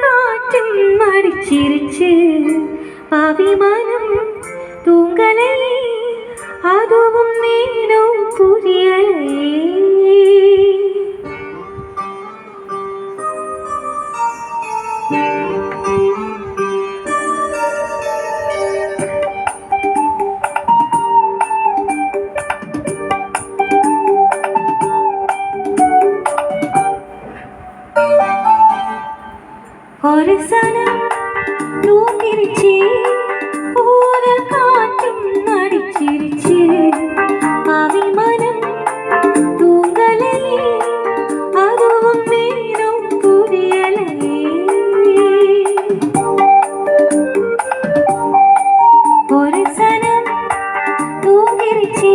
காற்றும் அடிச்சிருச்சு அபிமானம் தூங்கலை அதுவும் மேலும் புரியலை ஒரு சனம் தூங்கிருச்சு ஊரல் காற்றும் அடிச்சிருச்சு அபிமானம் தூங்கலை அதுவும் மேலும் புரியலை ஒரு சனம் தூங்கிருச்சு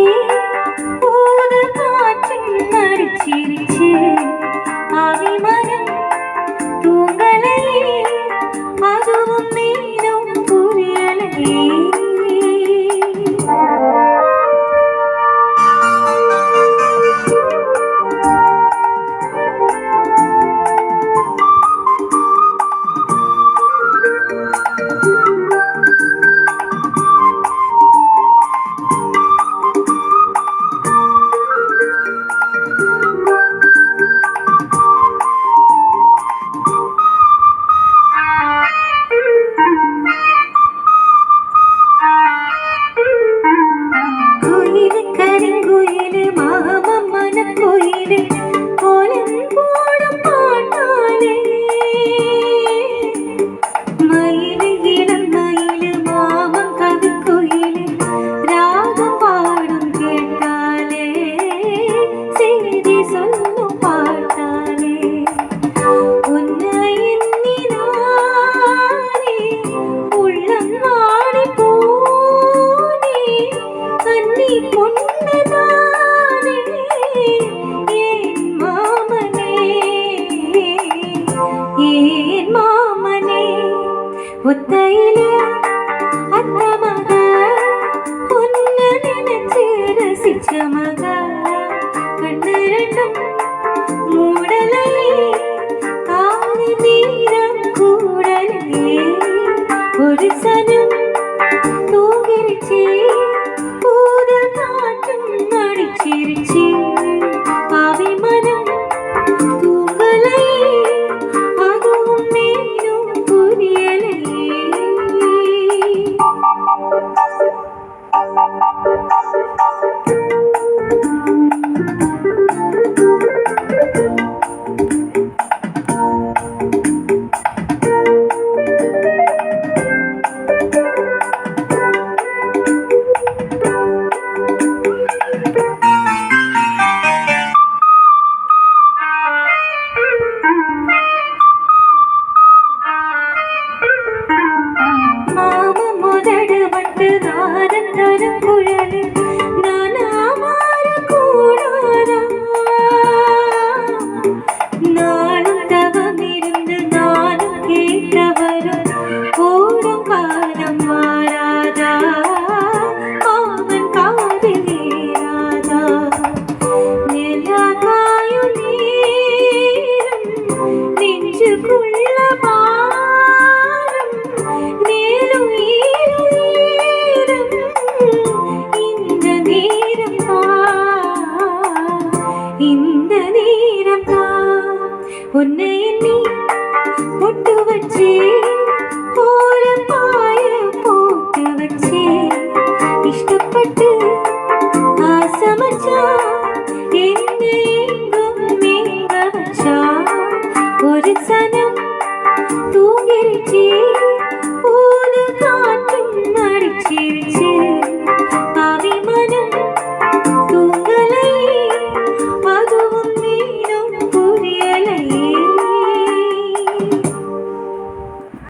ஊரல் காற்றும் அடிச்சிருச்சு அபிமானம் தூங்கலை அதுவும் மேலும் புரியலை ஒத்தையிலே அத்த மக பொன்ன நினைச்சு ரசிச்ச மக கண்ணு ரெண்டும் மூடலை காது நீரம் கூடலே ஒரு சனம் தூங்கிருச்சு ஊதல் காற்றும் அடிச்சிருச்சு அபிமானம் தூங்கலை அதுவும் மேலும் புரியலை இந்த நேரம் தான் உன்னை எண்ணி பொட்டு வச்சு ஒரு பாய போட்டு வச்சு இஷ்டப்பட்டு ஆசமச்சா என்னை எங்கும் நீங்க வச்சா ஒரு சனம் தூங்கிருச்சு